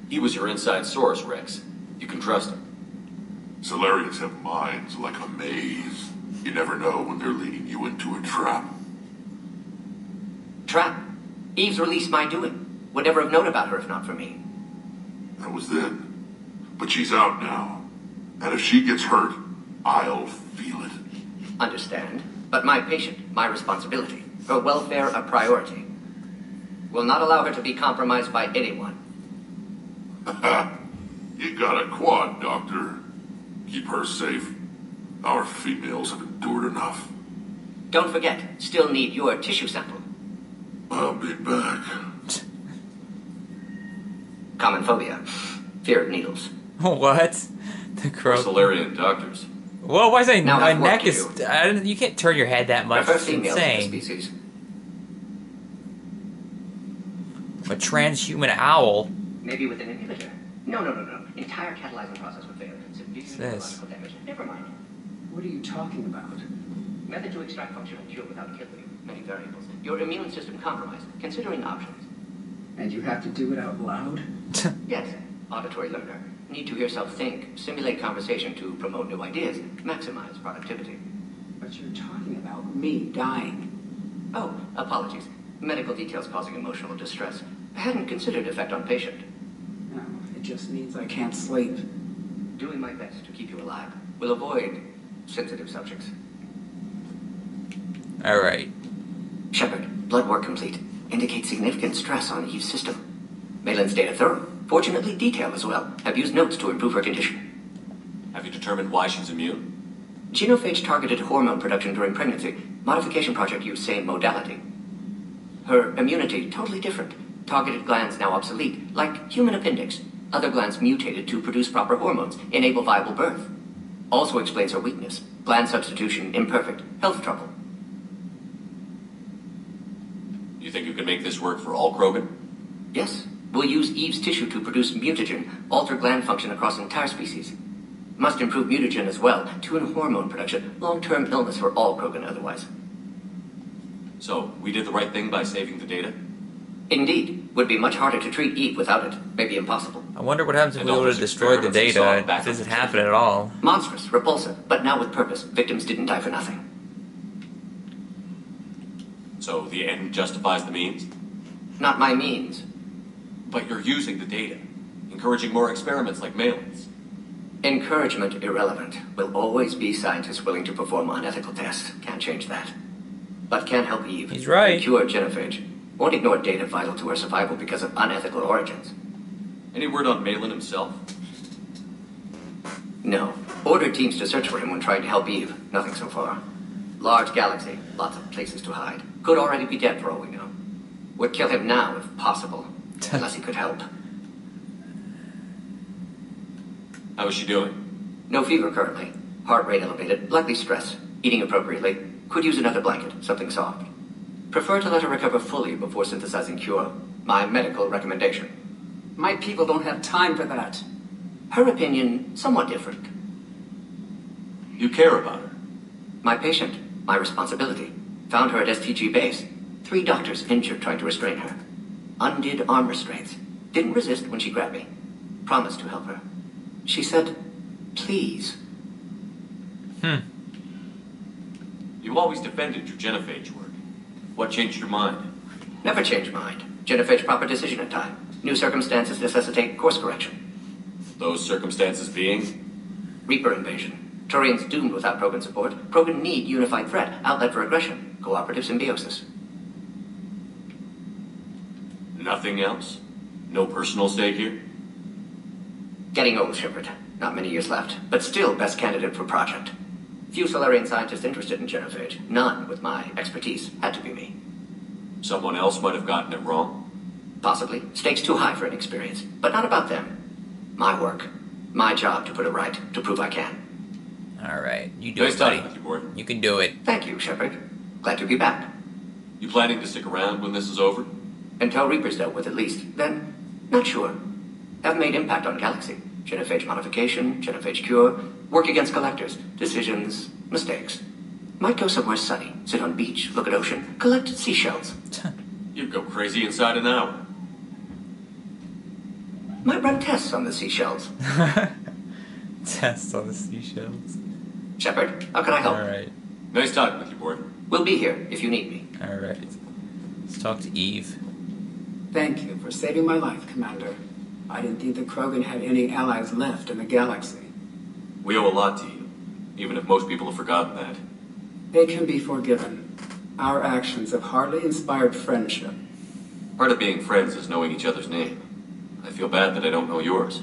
He was your inside source, Rex. You can trust him. Solarians have minds like a maze. You never know when they're leading you into a trap. Trap? Eve's released my doing. Would never have known about her if not for me. That was then. But she's out now. And if she gets hurt, I'll feel it. Understand. But my patient, my responsibility. Her welfare a priority. Will not allow her to be compromised by anyone. You got a quad, Doctor. Keep her safe. Our females have endured enough. Don't forget, still need your tissue sample. I'll be back. Common phobia. Fear of needles. What? The crow. Solarian doctors. Well, why is my neck you. is... you can't turn your head that much. Prefer It's females in the insane. species. A transhuman owl. Maybe with an inhibitor. No. Entire catalyzing process would fail. Severe What's this? neurological damage. Never mind. What are you talking about? Method to extract functional cure without killing you. Many variables. Your immune system compromised. Considering options. And you have to do it out loud? Yes. Auditory learner. Need to hear self think. Simulate conversation to promote new ideas. Maximize productivity. But you're talking about me dying. Oh, apologies. Medical details causing emotional distress. I hadn't considered effect on patient. No, it just means I can't sleep. Doing my best to keep you alive. Will avoid sensitive subjects. Alright. Shepard, blood work complete. Indicates significant stress on Eve's system. Malin's data thorough. Fortunately detailed as well. Have used notes to improve her condition. Have you determined why she's immune? Genophage targeted hormone production during pregnancy. Modification project used same modality. Her immunity totally different. Targeted glands now obsolete, like human appendix. Other glands mutated to produce proper hormones, enable viable birth. Also explains her weakness. Gland substitution imperfect. Health trouble. You think you can make this work for all Krogan? Yes. We'll use Eve's tissue to produce mutagen, alter gland function across entire species. Must improve mutagen as well, tune hormone production, long-term illness for all Krogan otherwise. So, we did the right thing by saving the data? Indeed. Would be much harder to treat Eve without it. Maybe impossible. I wonder what happens if And we all were to those destroy the experiments we saw data. back It doesn't on- happen at all. Monstrous, repulsive, but now with purpose. Victims didn't die for nothing. So, the end justifies the means? Not my means. But you're using the data, encouraging more experiments like Malin's. Encouragement irrelevant. Will always be scientists willing to perform unethical tests. Can't change that. But can help Eve. He's right. And cure genophage. Won't ignore data vital to her survival because of unethical origins. Any word on Malin himself? No. Ordered teams to search for him when trying to help Eve. Nothing so far. Large galaxy. Lots of places to hide. Could already be dead for all we know. Would kill him now if possible. Unless he could help. How is she doing? No fever currently. Heart rate elevated. Likely stress. Eating appropriately. Could use another blanket. Something soft. Prefer to let her recover fully before synthesizing cure. My medical recommendation. My people don't have time for that. Her opinion, somewhat different. You care about her. My patient. My responsibility. Found her at STG base. 3 doctors injured trying to restrain her. Undid arm restraints. Didn't resist when she grabbed me. Promised to help her. She said, please. You always defended your genophage work. What changed your mind? Never change mind. Genophage proper decision in time. New circumstances necessitate course correction. Those circumstances being? Reaper invasion. Turians doomed without Krogan support. Krogan need unified threat. Outlet for aggression. Cooperative symbiosis. Nothing else? No personal stake here? Getting old, Shepard. Not many years left. But still best candidate for project. Few Solarian scientists interested in genophage. None with my expertise. Had to be me. Someone else might have gotten it wrong? Possibly. Stakes too high for inexperience. But not about them. My work. My job to put it right. To prove I can. Alright, you do Nice it, buddy. talking with you, Gordon. You can do it. Thank you, Shepard. Glad to be back. You planning to stick around when this is over? Until Reaper's dealt with at least. Then, not sure. Have made impact on Galaxy. Genophage modification, genophage cure, work against collectors, decisions, mistakes. Might go somewhere sunny, sit on beach, look at ocean, collect seashells. You'd go crazy inside an hour. Might run tests on the seashells. Test on the seashells. Shepard, how can I help? Alright. Nice talking with you, boy. We'll be here if you need me. Alright. Let's talk to Eve. Thank you for saving my life, Commander. I didn't think the Krogan had any allies left in the galaxy. We owe a lot to you, even if most people have forgotten that. They can be forgiven. Our actions have hardly inspired friendship. Part of being friends is knowing each other's name. I feel bad that I don't know yours.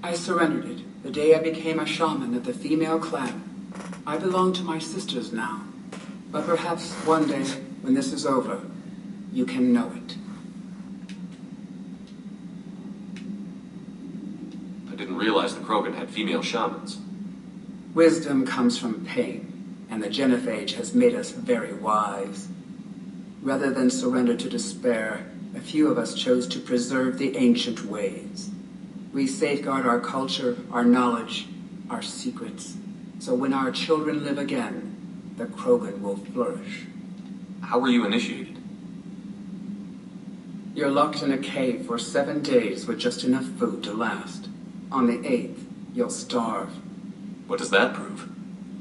I surrendered it the day I became a shaman of the female clan. I belong to my sisters now. But perhaps one day, when this is over, you can know it. I didn't realize the Krogan had female shamans. Wisdom comes from pain, and the genophage has made us very wise. Rather than surrender to despair, a few of us chose to preserve the ancient ways. We safeguard our culture, our knowledge, our secrets, so when our children live again, the Krogan will flourish. How were you initiated? You're locked in a cave for 7 days with just enough food to last. On the 8th, you'll starve. What does that prove?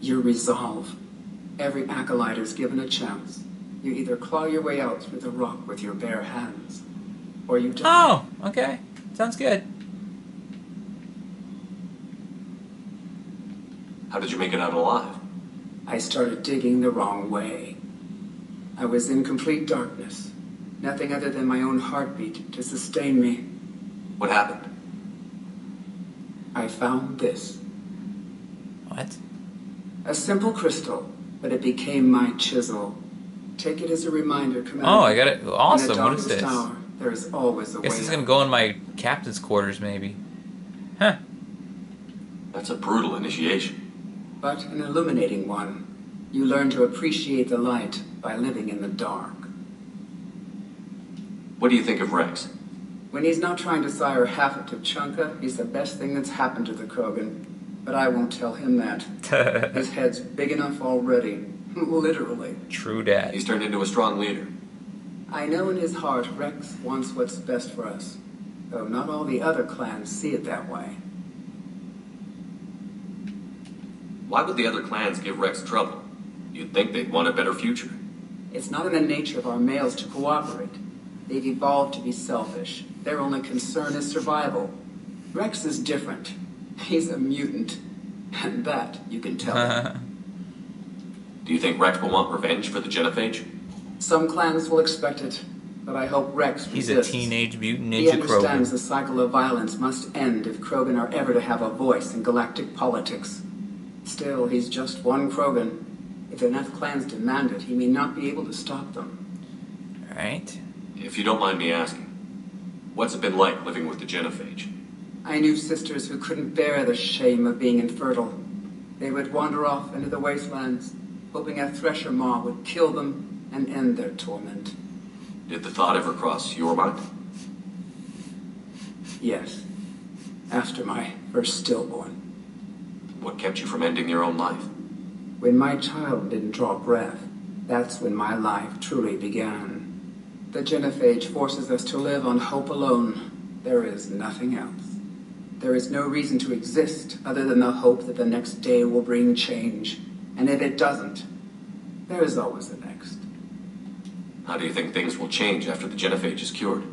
Your resolve. Every acolyte is given a chance. You either claw your way out through the rock with your bare hands, or you die. Oh, okay. Sounds good. How did you make it out alive? I started digging the wrong way. I was in complete darkness. Nothing other than my own heartbeat to sustain me. What happened? I found this. What? A simple crystal, but it became my chisel. Take it as a reminder, Commander. Oh, I got it. Awesome. In the What is darkest this? hour, there is always a way Guess it's gonna out. go in my captain's quarters, maybe. Huh. That's a brutal initiation. But an illuminating one. You learn to appreciate the light by living in the dark. What do you think of Rex? When he's not trying to sire half of Tuchanka, he's the best thing that's happened to the Krogan. But I won't tell him that. His head's big enough already. Literally. True dat. He's turned into a strong leader. I know in his heart Rex wants what's best for us. Though not all the other clans see it that way. Why would the other clans give Rex trouble? You'd think they'd want a better future. It's not in the nature of our males to cooperate. They've evolved to be selfish. Their only concern is survival. Rex is different. He's a mutant. And that you can tell. Do you think Rex will want revenge for the genophage? Some clans will expect it, but I hope Rex He's a resists. teenage mutant He ninja understands Krogan. the cycle of violence must end if Krogan are ever to have a voice in galactic politics. Still, he's just one Krogan. If enough clans demand it, he may not be able to stop them. Alright. If you don't mind me asking, what's it been like living with the genophage? I knew sisters who couldn't bear the shame of being infertile. They would wander off into the wastelands, hoping a thresher maw would kill them and end their torment. Did the thought ever cross your mind? Yes, after my first stillborn. What kept you from ending your own life? When my child didn't draw breath, that's when my life truly began. The genophage forces us to live on hope alone. There is nothing else. There is no reason to exist other than the hope that the next day will bring change. And if it doesn't, there is always the next. How do you think things will change after the genophage is cured?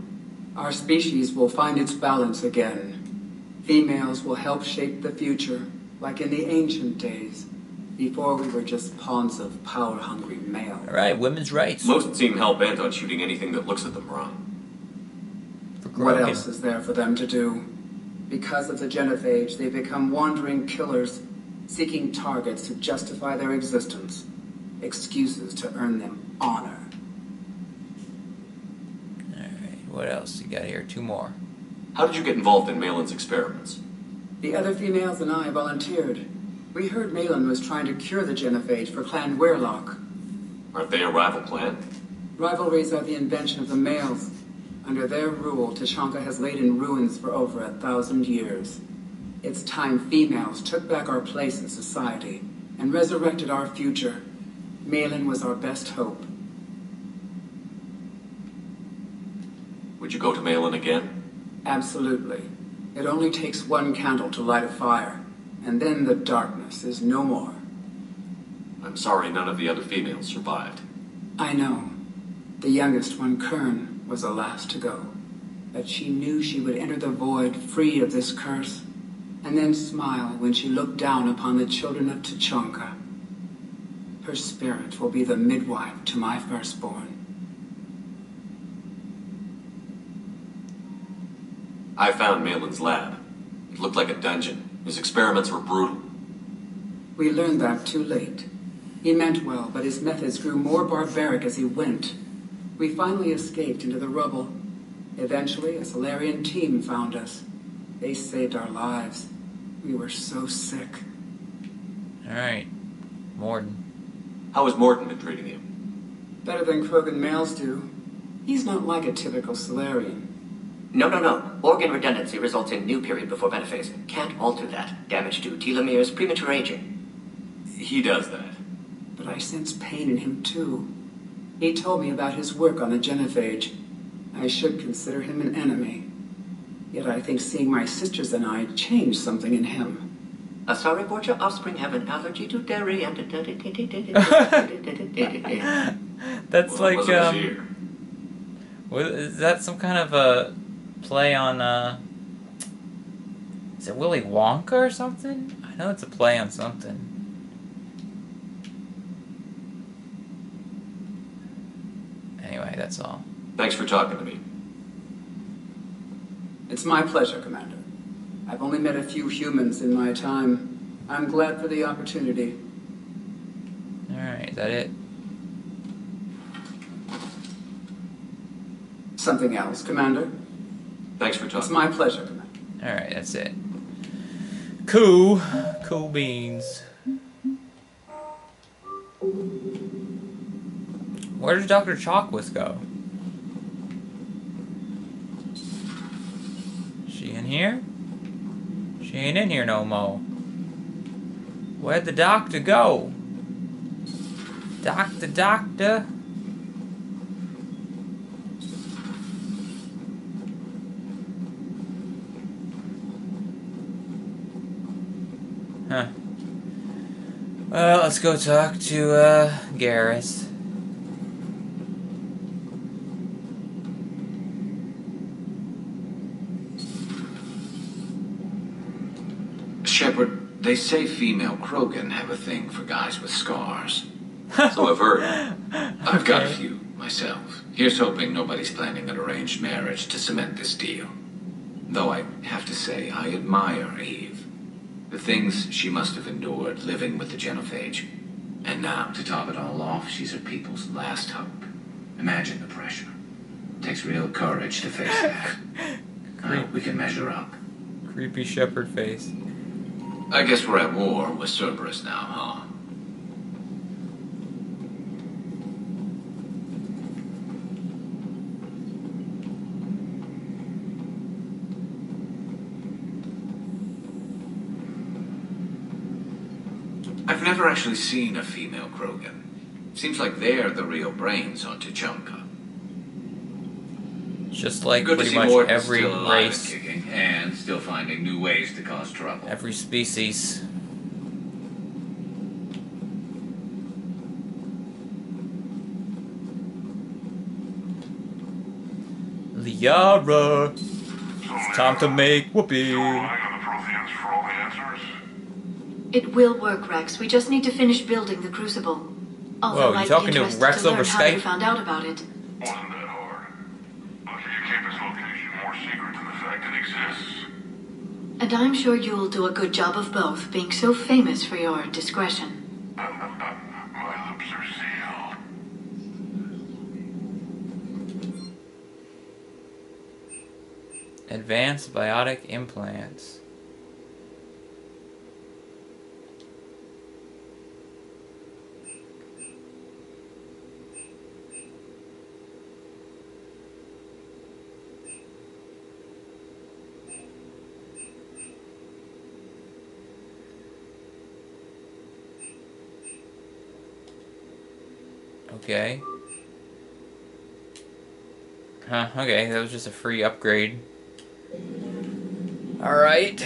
Our species will find its balance again. Females will help shape the future, like in the ancient days, before we were just pawns of power-hungry males. Alright, women's rights. Most seem hell-bent on shooting anything that looks at them wrong. For What Krogan. else is there for them to do? Because of the genophage, they become wandering killers, seeking targets to justify their existence, excuses to earn them honor. Alright, what else you got here? 2 more. How did you get involved in Malin's experiments? The other females and I volunteered. We heard Malin was trying to cure the genophage for Clan Weirlock. Aren't they a rival clan? Rivalries are the invention of the males. Under their rule, Tuchanka has laid in ruins for over 1,000 years. It's time females took back our place in society and resurrected our future. Malin was our best hope. Would you go to Malin again? Absolutely. It only takes one candle to light a fire, and then the darkness is no more. I'm sorry none of the other females survived. I know. The youngest one, Kern, was the last to go. But she knew she would enter the void free of this curse, and then smile when she looked down upon the children of T'Chonka. Her spirit will be the midwife to my firstborn. I found Malin's lab. It looked like a dungeon. His experiments were brutal. We learned that too late. He meant well, but his methods grew more barbaric as he went. We finally escaped into the rubble. Eventually, a Solarian team found us. They saved our lives. We were so sick. Alright. Morden. How has Morton been treating you? Better than Krogan males do. He's not like a typical Solarian. No. Organ redundancy results in new period before metaphase. Can't alter that. Damage to telomeres, premature aging. He does that. But I sense pain in him too. He told me about his work on the genophage. I should consider him an enemy. Yet I think seeing my sisters and I changed something in him. Sorry, board, your offspring have an allergy to dairy and... That's Well, like, it wasn't his ear. is that some kind of a play on, is it Willy Wonka or something? I know it's a play on something. Anyway, that's all. Thanks for talking to me. It's my pleasure, Commander. I've only met a few humans in my time. I'm glad for the opportunity. Alright, is that it? Something else, Commander? Thanks for It's talking. my pleasure, Commander. Alright, that's it. Cool. Cool beans. Where did Dr. Chalkwith go? She in here? She ain't in here no more. Where'd the doctor go? Doctor? Huh. Well, let's go talk to, Garrus. Shepard, they say female Krogan have a thing for guys with scars. So I've heard. I've got a few, myself. Here's hoping nobody's planning an arranged marriage to cement this deal. Though I have to say, I admire Eve. The things she must have endured living with the genophage. And now, to top it all off, she's her people's last hope. Imagine the pressure. It takes real courage to face that. I hope we can measure up. Creepy Shepard face. I guess we're at war with Cerberus now, huh? I've never actually seen a female Krogan. Seems like they're the real brains on T'Chonka. Just like Good to pretty see much Morton's every still alive and race, kicking, and still finding new ways to cause trouble. every species. Liara! It's time to make whoopee! Relying on the Protheans for all the answers? It will work, Rex. We just need to finish building the Crucible. Although Whoa, you I'd talking be to interested Rex to over learn how you Skype? found out about it. Wasn't that hard. Look, if you keep its location more secret than the fact it exists. And I'm sure you'll do a good job of both, being so famous for your discretion. My lips are sealed. Advanced biotic implants. Okay. Huh, okay, that was just a free upgrade. Alright.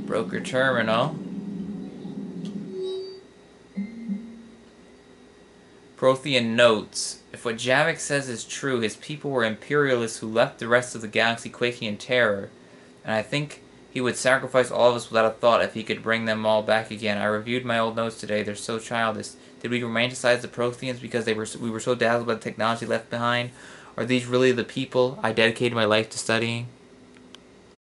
Broker terminal. Prothean notes. If what Javik says is true, his people were imperialists who left the rest of the galaxy quaking in terror. And I think he would sacrifice all of us without a thought if he could bring them all back again. I reviewed my old notes today. They're so childish. Did we romanticize the Protheans because we were so dazzled by the technology left behind? Are these really the people I dedicated my life to studying?